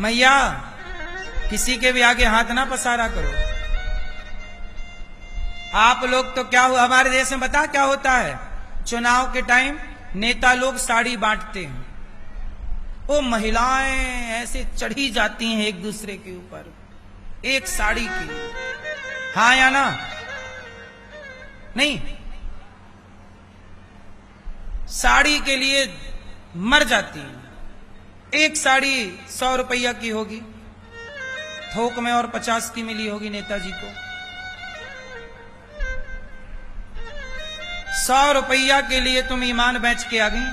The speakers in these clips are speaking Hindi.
मैया किसी के भी आगे हाथ ना पसारा करो। आप लोग तो क्या हुआ, हमारे देश में बता क्या होता है, चुनाव के टाइम नेता लोग साड़ी बांटते हैं, वो महिलाएं ऐसे चढ़ी जाती हैं एक दूसरे के ऊपर एक साड़ी के लिए। हाँ या ना? नहीं, साड़ी के लिए मर जाती हैं। एक साड़ी 100 रुपया की होगी, थोक में, और 50 की मिली होगी नेताजी को। 100 रुपया के लिए तुम ईमान बेच के आ गई।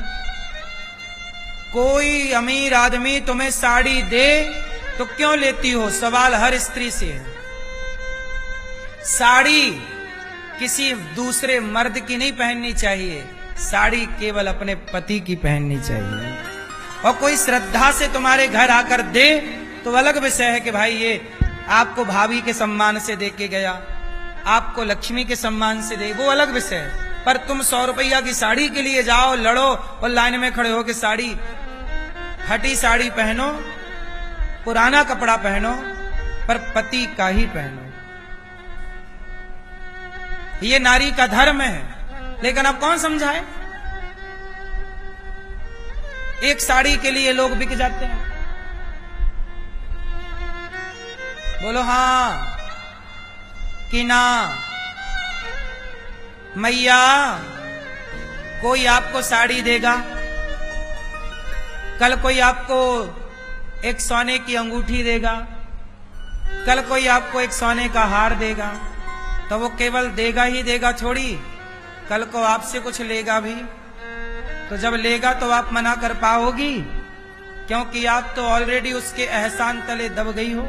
कोई अमीर आदमी तुम्हें साड़ी दे तो क्यों लेती हो? सवाल हर स्त्री से है। साड़ी किसी दूसरे मर्द की नहीं पहननी चाहिए, साड़ी केवल अपने पति की पहननी चाहिए। और कोई श्रद्धा से तुम्हारे घर आकर दे तो अलग विषय है कि भाई ये आपको भाभी के सम्मान से दे के गया, आपको लक्ष्मी के सम्मान से दे, वो अलग विषय है। पर तुम 100 रुपया की साड़ी के लिए जाओ, लड़ो और लाइन में खड़े हो के साड़ी, फटी साड़ी पहनो, पुराना कपड़ा पहनो, पर पति का ही पहनो। ये नारी का धर्म है। लेकिन अब कौन समझाए? एक साड़ी के लिए लोग बिक जाते हैं। बोलो हाँ कि ना? मैया कोई आपको साड़ी देगा, कल कोई आपको एक सोने की अंगूठी देगा, कल कोई आपको एक सोने का हार देगा, तो वो केवल देगा ही देगा थोड़ी, कल को आपसे कुछ लेगा भी। तो जब लेगा तो आप मना कर पाओगी, क्योंकि आप तो ऑलरेडी उसके एहसान तले दब गई हो।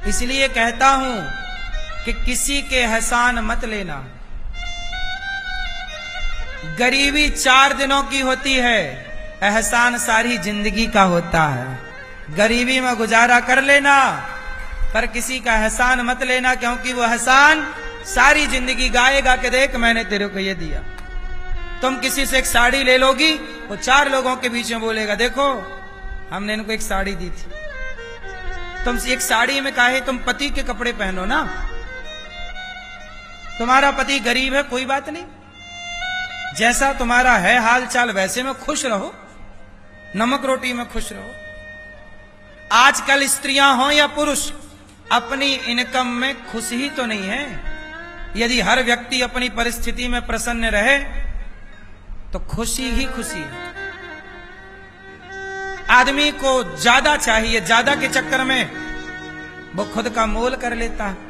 इसलिए कहता हूं कि किसी के एहसान मत लेना। गरीबी 4 दिनों की होती है, एहसान सारी जिंदगी का होता है। गरीबी में गुजारा कर लेना, पर किसी का एहसान मत लेना, क्योंकि वो एहसान सारी जिंदगी गाएगा कि देख मैंने तेरे को ये दिया। तुम किसी से एक साड़ी ले लोगी, वो 4 लोगों के बीच में बोलेगा देखो हमने इनको एक साड़ी दी थी। तुम एक साड़ी में काहे, तुम पति के कपड़े पहनो ना। तुम्हारा पति गरीब है कोई बात नहीं, जैसा तुम्हारा है हाल चाल वैसे में खुश रहो, नमक रोटी में खुश रहो। आजकल स्त्रियां हो या पुरुष अपनी इनकम में खुश ही तो नहीं है। यदि हर व्यक्ति अपनी परिस्थिति में प्रसन्न रहे तो खुशी ही खुशी है। आदमी को ज्यादा चाहिए, ज्यादा के चक्कर में वो खुद का मोल कर लेता है।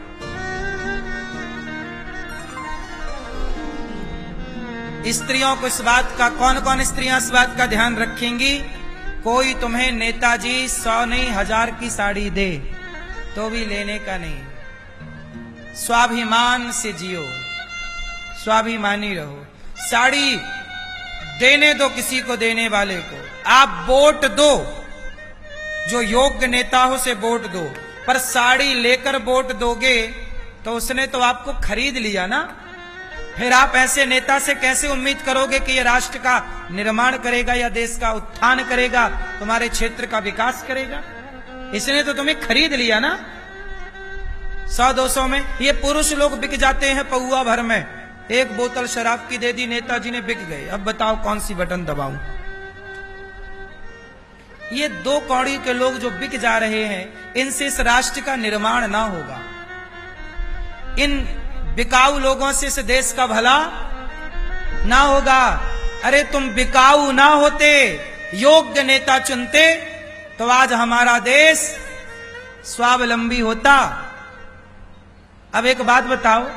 स्त्रियों को इस बात का, कौन कौन स्त्रियां इस बात का ध्यान रखेंगी, कोई तुम्हें नेताजी 100 नहीं 1000 की साड़ी दे तो भी लेने का नहीं। स्वाभिमान से जियो, स्वाभिमानी रहो। साड़ी देने दो किसी को, देने वाले को। आप वोट दो, जो योग्य नेता हो से वोट दो, पर साड़ी लेकर वोट दोगे तो उसने तो आपको खरीद लिया ना। फिर आप ऐसे नेता से कैसे उम्मीद करोगे कि ये राष्ट्र का निर्माण करेगा या देश का उत्थान करेगा, तुम्हारे क्षेत्र का विकास करेगा? इसने तो तुम्हें खरीद लिया ना। 100-200 में ये पुरुष लोग बिक जाते हैं पौआ भर में। एक बोतल शराब की दे दी, नेताजी ने, बिक गए। अब बताओ कौन सी बटन दबाऊं? ये 2 कौड़ी के लोग जो बिक जा रहे हैं, इनसे इस राष्ट्र का निर्माण ना होगा। इन बिकाऊ लोगों से इस देश का भला ना होगा। अरे तुम बिकाऊ ना होते, योग्य नेता चुनते तो आज हमारा देश स्वावलंबी होता। अब एक बात बताओ,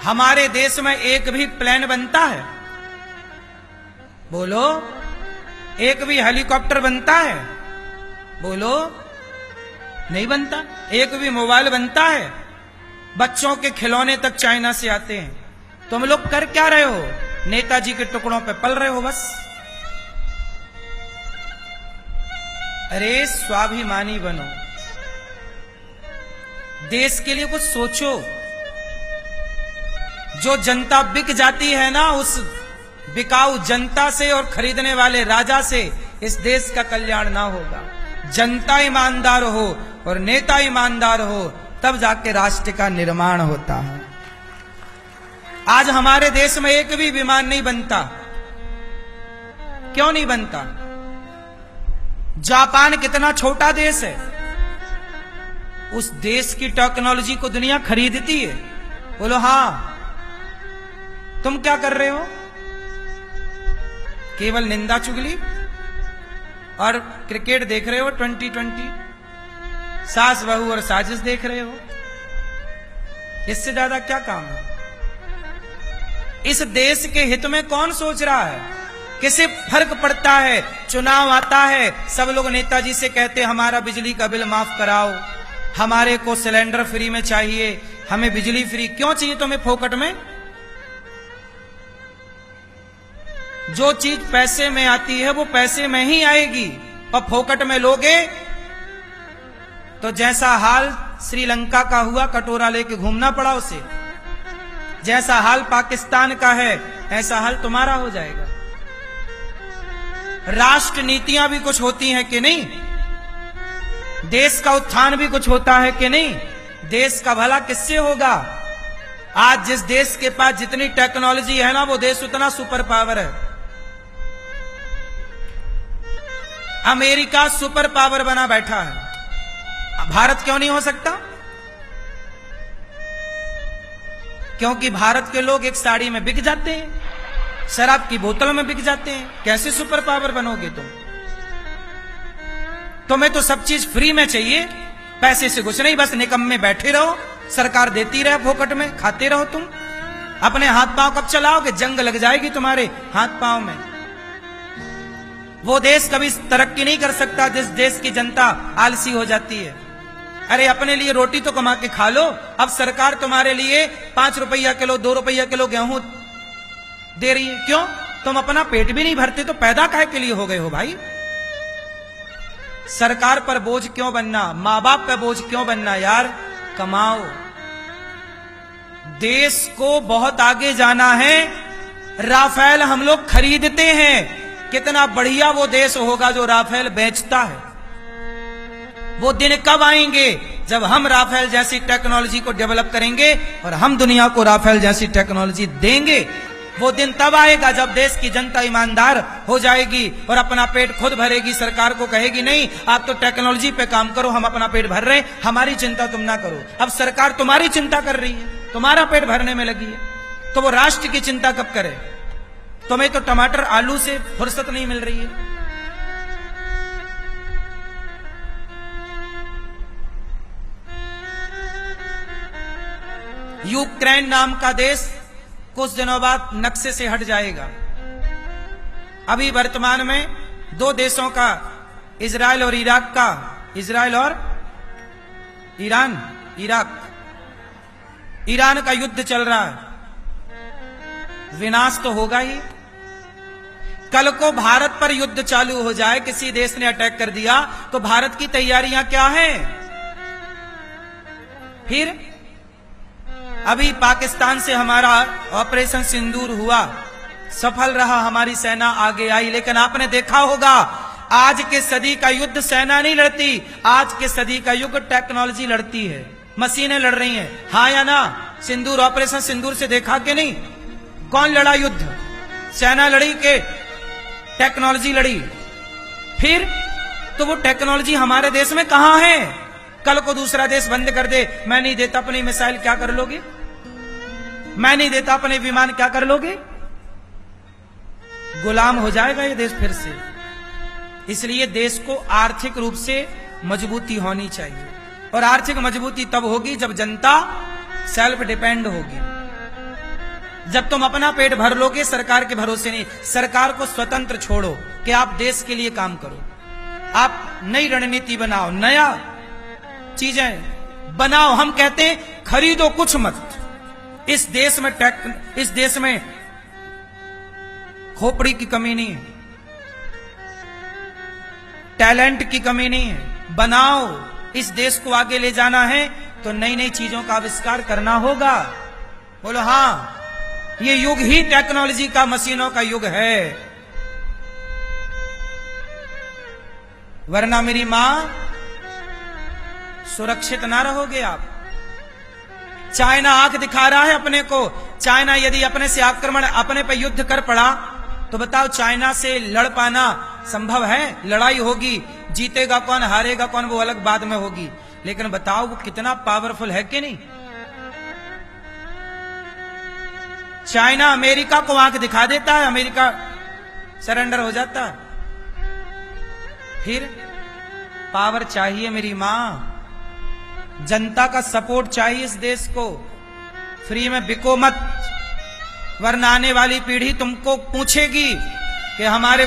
हमारे देश में एक भी प्लेन बनता है? बोलो। एक भी हेलीकॉप्टर बनता है? बोलो। नहीं बनता। एक भी मोबाइल बनता है? बच्चों के खिलौने तक चाइना से आते हैं। तुम लोग कर क्या रहे हो? नेताजी के टुकड़ों पे पल रहे हो बस। अरे स्वाभिमानी बनो, देश के लिए कुछ सोचो। जो जनता बिक जाती है ना, उस बिकाऊ जनता से और खरीदने वाले राजा से इस देश का कल्याण ना होगा। जनता ईमानदार हो और नेता ईमानदार हो, तब जाके राष्ट्र का निर्माण होता है। आज हमारे देश में एक भी विमान नहीं बनता। क्यों नहीं बनता? जापान कितना छोटा देश है, उस देश की टेक्नोलॉजी को दुनिया खरीदती है। बोलो हां, तुम क्या कर रहे हो? केवल निंदा चुगली और क्रिकेट देख रहे हो, 2020 सास बहू और साजिश देख रहे हो। इससे ज्यादा क्या काम है? इस देश के हित में कौन सोच रहा है? किसे फर्क पड़ता है? चुनाव आता है, सब लोग नेताजी से कहते हमारा बिजली का बिल माफ कराओ, हमारे को सिलेंडर फ्री में चाहिए, हमें बिजली फ्री। क्यों चाहिए तुम्हें फोकट में? जो चीज पैसे में आती है वो पैसे में ही आएगी, और फोकट में लोगे तो जैसा हाल श्रीलंका का हुआ, कटोरा लेके घूमना पड़ा उसे, जैसा हाल पाकिस्तान का है ऐसा हाल तुम्हारा हो जाएगा। राष्ट्र नीतियां भी कुछ होती हैं कि नहीं? देश का उत्थान भी कुछ होता है कि नहीं? देश का भला किससे होगा? आज जिस देश के पास जितनी टेक्नोलॉजी है ना, वो देश उतना सुपर पावर है। अमेरिका सुपर पावर बना बैठा है, भारत क्यों नहीं हो सकता? क्योंकि भारत के लोग एक साड़ी में बिक जाते हैं, शराब की बोतल में बिक जाते हैं। कैसे सुपर पावर बनोगे तुम? तुम्हें तो सब चीज फ्री में चाहिए, पैसे से कुछ नहीं, बस निकम्मे बैठे रहो, सरकार देती रहे फोकट में, खाते रहो। तुम अपने हाथ पांव कब चलाओगे? जंग लग जाएगी तुम्हारे हाथ पांव में। वो देश कभी तरक्की नहीं कर सकता जिस देश की जनता आलसी हो जाती है। अरे अपने लिए रोटी तो कमा के खा लो। अब सरकार तुम्हारे लिए 5 रुपया किलो, 2 रुपया किलो गेहूं दे रही है। क्यों? तुम अपना पेट भी नहीं भरते तो पैदा काहे के लिए हो गए हो भाई? सरकार पर बोझ क्यों बनना? मां बाप पर बोझ क्यों बनना यार? कमाओ। देश को बहुत आगे जाना है। राफेल हम लोग खरीदते हैं, कितना बढ़िया वो देश होगा जो राफेल बेचता है। वो दिन कब आएंगे जब हम राफेल जैसी टेक्नोलॉजी को डेवलप करेंगे और हम दुनिया को राफेल जैसी टेक्नोलॉजी देंगे। वो दिन तब आएगा जब देश की जनता ईमानदार हो जाएगी और अपना पेट खुद भरेगी। सरकार को कहेगी नहीं आप तो टेक्नोलॉजी पे काम करो, हम अपना पेट भर रहे हैं, हमारी चिंता तुम ना करो। अब सरकार तुम्हारी चिंता कर रही है, तुम्हारा पेट भरने में लगी है, तो वो राष्ट्र की चिंता कब करे? तुम्हें तो टमाटर आलू से फुर्सत नहीं मिल रही है। यूक्रेन नाम का देश कुछ दिनों बाद नक्शे से हट जाएगा। अभी वर्तमान में 2 देशों का, इजराइल और इराक का, इजराइल और ईरान, ईरान का युद्ध चल रहा है। विनाश तो होगा ही। कल को भारत पर युद्ध चालू हो जाए, किसी देश ने अटैक कर दिया, तो भारत की तैयारियां क्या हैं? फिर अभी पाकिस्तान से हमारा ऑपरेशन सिंदूर हुआ, सफल रहा, हमारी सेना आगे आई। लेकिन आपने देखा होगा आज के सदी का युद्ध सेना नहीं लड़ती, आज के सदी का युद्ध टेक्नोलॉजी लड़ती है, मशीनें लड़ रही हैं। हाँ या ना? सिंदूर, ऑपरेशन सिंदूर से देखा कि नहीं? कौन लड़ा युद्ध? सेना लड़ी के टेक्नोलॉजी लड़ी? फिर तो वो टेक्नोलॉजी हमारे देश में कहां है? कल को दूसरा देश बंद कर दे, मैं नहीं देता अपनी मिसाइल, क्या कर लोगे? मैं नहीं देता अपने विमान, क्या कर लोगे? गुलाम हो जाएगा ये देश फिर से। इसलिए देश को आर्थिक रूप से मजबूती होनी चाहिए, और आर्थिक मजबूती तब होगी जब जनता सेल्फ डिपेंड होगी। जब तुम अपना पेट भर लोगे, सरकार के भरोसे नहीं। सरकार को स्वतंत्र छोड़ो कि आप देश के लिए काम करो, आप नई रणनीति बनाओ, नया चीजें बनाओ। हम कहते हैं खरीदो कुछ मत। इस देश में खोपड़ी की कमी नहीं है, टैलेंट की कमी नहीं है। बनाओ। इस देश को आगे ले जाना है तो नई नई चीजों का आविष्कार करना होगा। बोलो हाँ, ये युग ही टेक्नोलॉजी का, मशीनों का युग है। वरना मेरी मां सुरक्षित ना रहोगे आप। चाइना आंख दिखा रहा है अपने को। चाइना यदि अपने से आक्रमण, अपने पे युद्ध कर पड़ा तो बताओ चाइना से लड़ पाना संभव है? लड़ाई होगी, जीतेगा कौन हारेगा कौन वो अलग बात में होगी, लेकिन बताओ वो कितना पावरफुल है कि नहीं। चाइना अमेरिका को आंख दिखा देता है, अमेरिका सरेंडर हो जाता है। फिर पावर चाहिए मेरी मां, जनता का सपोर्ट चाहिए इस देश को। फ्री में बिको मत, वरना आने वाली पीढ़ी तुमको पूछेगी कि हमारे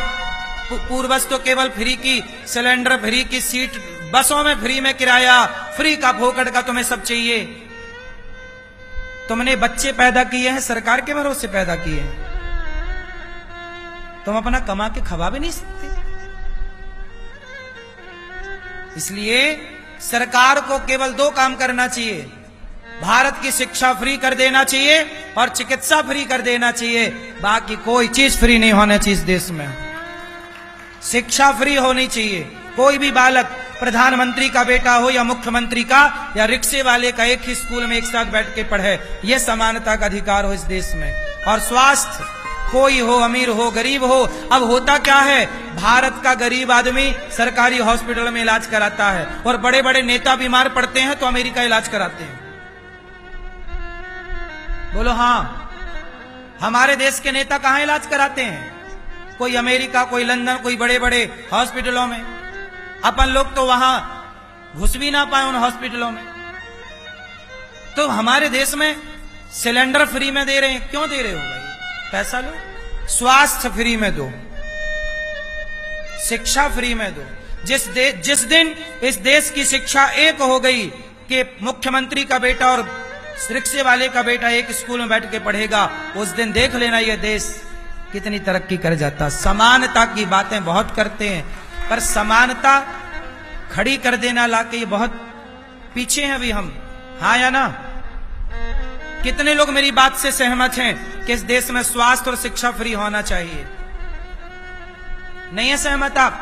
पूर्वज तो केवल फ्री की सिलेंडर, फ्री की सीट, बसों में फ्री में किराया, फ्री का फोकट का तुम्हें सब चाहिए। तुमने बच्चे पैदा किए हैं सरकार के भरोसे पैदा किए हैं, तुम अपना कमा के खवा भी नहीं सकते। इसलिए सरकार को केवल दो काम करना चाहिए, भारत की शिक्षा फ्री कर देना चाहिए और चिकित्सा फ्री कर देना चाहिए। बाकी कोई चीज फ्री नहीं होना चाहिए इस देश में। शिक्षा फ्री होनी चाहिए। कोई भी बालक प्रधानमंत्री का बेटा हो या मुख्यमंत्री का या रिक्शे वाले का एक ही स्कूल में एक साथ बैठ के पढ़े, यह समानता का अधिकार हो इस देश में। और स्वास्थ्य, कोई हो अमीर हो गरीब हो, अब होता क्या है, भारत का गरीब आदमी सरकारी हॉस्पिटल में इलाज कराता है और बड़े बड़े नेता बीमार पड़ते हैं तो अमेरिका इलाज कराते हैं। बोलो हाँ, हमारे देश के नेता कहां इलाज कराते हैं? कोई अमेरिका, कोई लंदन, कोई बड़े बड़े हॉस्पिटलों में। अपन लोग तो वहां घुस भी ना पाए उन हॉस्पिटलों में। तो हमारे देश में सिलेंडर फ्री में दे रहे हैं, क्यों दे रहे हो भाई? पैसा लो। स्वास्थ्य फ्री में दो, शिक्षा फ्री में दो। जिस दिन इस देश की शिक्षा एक हो गई कि मुख्यमंत्री का बेटा और रिक्शे वाले का बेटा एक स्कूल में बैठ के पढ़ेगा, उस दिन देख लेना ये देश कितनी तरक्की कर जाता। समानता की बातें बहुत करते हैं, पर समानता खड़ी कर देना लाके ये बहुत पीछे हैं अभी हम। हाँ या ना? कितने लोग मेरी बात से सहमत हैं कि इस देश में स्वास्थ्य और शिक्षा फ्री होना चाहिए? नहीं है सहमत आप?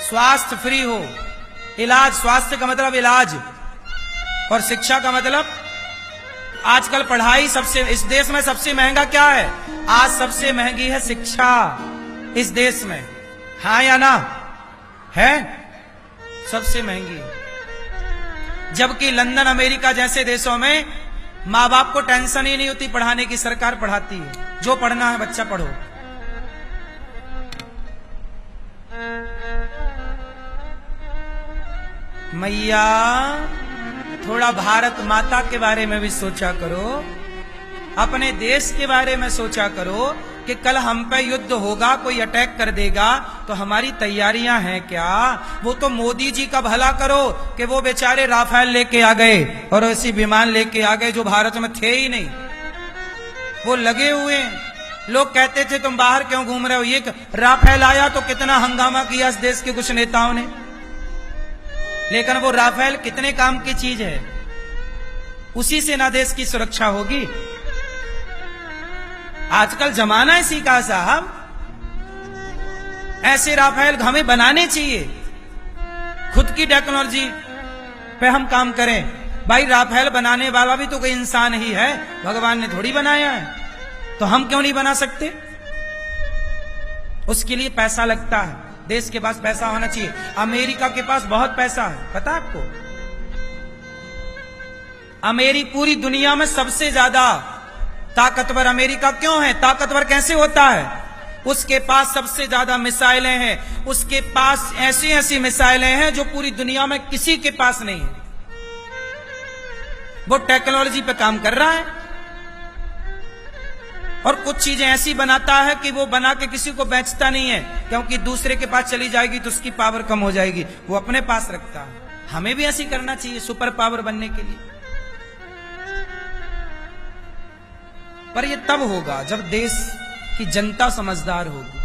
स्वास्थ्य फ्री हो, इलाज, स्वास्थ्य का मतलब इलाज और शिक्षा का मतलब, आजकल पढ़ाई सबसे, इस देश में सबसे महंगा क्या है? आज सबसे महंगी है शिक्षा इस देश में। हाँ या ना? है सबसे महंगी। जबकि लंदन, अमेरिका जैसे देशों में माँ बाप को टेंशन ही नहीं होती पढ़ाने की, सरकार पढ़ाती है। जो पढ़ना है बच्चा पढ़ो। मैया थोड़ा भारत माता के बारे में भी सोचा करो, अपने देश के बारे में सोचा करो कि कल हम पे युद्ध होगा, कोई अटैक कर देगा तो हमारी तैयारियां हैं क्या? वो तो मोदी जी का भला करो कि वो बेचारे राफेल लेके आ गए और ऐसी विमान लेके आ गए जो भारत में थे ही नहीं। वो लगे हुए हैं। लोग कहते थे तुम बाहर क्यों घूम रहे हो, ये राफेल आया तो कितना हंगामा किया इस देश के कुछ नेताओं ने, लेकिन वो राफेल कितने काम की चीज है? उसी से ना देश की सुरक्षा होगी। आजकल जमाना इसी का साहब, ऐसे राफेल हमें बनाने चाहिए। खुद की टेक्नोलॉजी पे हम काम करें। भाई राफेल बनाने वाला भी तो कोई इंसान ही है, भगवान ने थोड़ी बनाया है, तो हम क्यों नहीं बना सकते? उसके लिए पैसा लगता है, देश के पास पैसा होना चाहिए। अमेरिका के पास बहुत पैसा है, पता है आपको? पूरी दुनिया में सबसे ज्यादा ताकतवर अमेरिका क्यों है? ताकतवर कैसे होता है? उसके पास सबसे ज्यादा मिसाइलें हैं, उसके पास ऐसी ऐसी मिसाइलें हैं जो पूरी दुनिया में किसी के पास नहीं है। वो टेक्नोलॉजी पे काम कर रहा है और कुछ चीजें ऐसी बनाता है कि वो बना के किसी को बेचता नहीं है, क्योंकि दूसरे के पास चली जाएगी तो उसकी पावर कम हो जाएगी, वो अपने पास रखता है। हमें भी ऐसी करना चाहिए सुपर पावर बनने के लिए। पर ये तब होगा जब देश की जनता समझदार होगी।